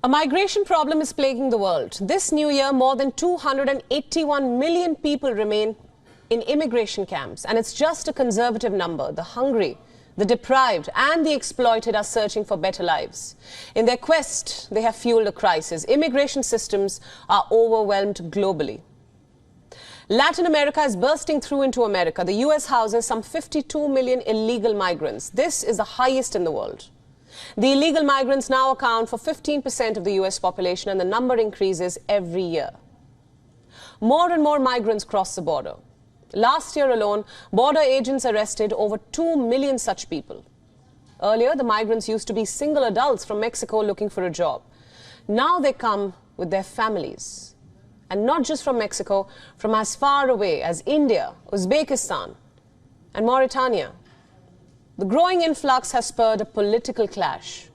A migration problem is plaguing the world. This new year, more than 281 million people remain in immigration camps. And it's just a conservative number. The hungry, the deprived and the exploited are searching for better lives. In their quest, they have fueled a crisis. Immigration systems are overwhelmed globally. Latin America is bursting through into America. The US houses some 52 million illegal migrants. This is the highest in the world. The illegal migrants now account for 15% of the US population, and the number increases every year. More and more migrants cross the border. Last year alone, border agents arrested over 2 million such people. Earlier, the migrants used to be single adults from Mexico looking for a job. Now they come with their families. And not just from Mexico, from as far away as India, Uzbekistan, and Mauritania. The growing influx has spurred a political clash.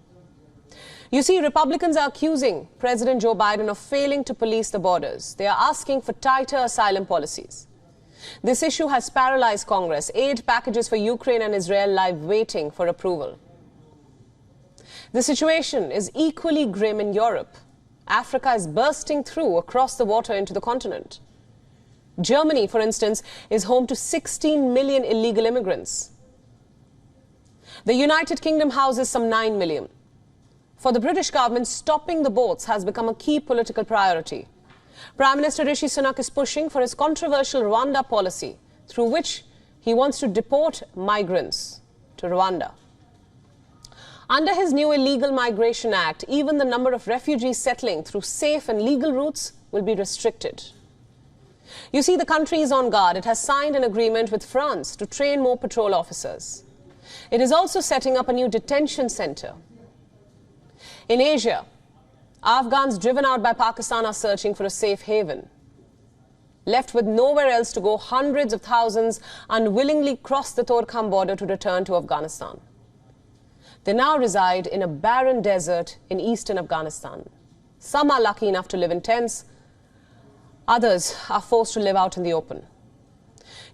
You see, Republicans are accusing President Joe Biden of failing to police the borders. They are asking for tighter asylum policies. This issue has paralyzed Congress. Aid packages for Ukraine and Israel lie waiting for approval. The situation is equally grim in Europe. Africa is bursting through across the water into the continent. Germany, for instance, is home to 16 million illegal immigrants. The United Kingdom houses some 9 million. For the British government, stopping the boats has become a key political priority. Prime Minister Rishi Sunak is pushing for his controversial Rwanda policy, through which he wants to deport migrants to Rwanda. Under his new Illegal Migration Act, even the number of refugees settling through safe and legal routes will be restricted. You see, the country is on guard. It has signed an agreement with France to train more patrol officers. It is also setting up a new detention center. In Asia, Afghans driven out by Pakistan are searching for a safe haven. Left with nowhere else to go, hundreds of thousands unwillingly cross the Torkham border to return to Afghanistan. They now reside in a barren desert in eastern Afghanistan. Some are lucky enough to live in tents. Others are forced to live out in the open.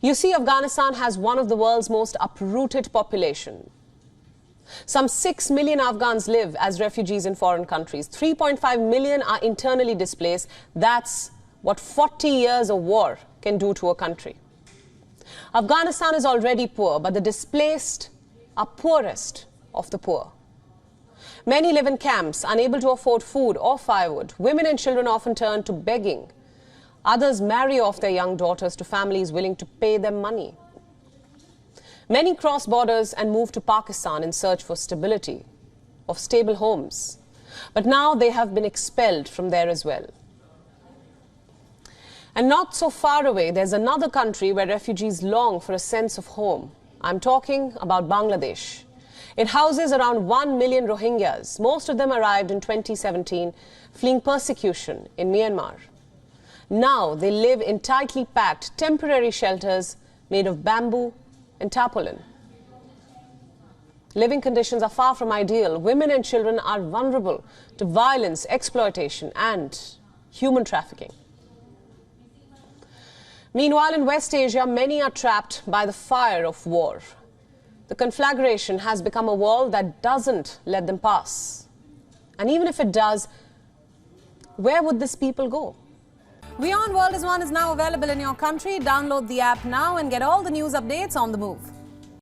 You see, Afghanistan has one of the world's most uprooted population. Some 6 million Afghans live as refugees in foreign countries. 3.5 million are internally displaced. That's what 40 years of war can do to a country. Afghanistan is already poor, but the displaced are poorest of the poor. Many live in camps, unable to afford food or firewood. Women and children often turn to begging. Others marry off their young daughters to families willing to pay them money. Many cross borders and move to Pakistan in search for stability, of stable homes. But now they have been expelled from there as well. And not so far away, there's another country where refugees long for a sense of home. I'm talking about Bangladesh. It houses around 1 million Rohingyas. Most of them arrived in 2017, fleeing persecution in Myanmar. Now they live in tightly packed temporary shelters made of bamboo and tarpaulin. Living conditions are far from ideal. Women and children are vulnerable to violence, exploitation and human trafficking. Meanwhile, in West Asia, many are trapped by the fire of war. The conflagration has become a wall that doesn't let them pass. And even if it does, where would these people go? WION World is now available in your country. Download the app now and get all the news updates on the move.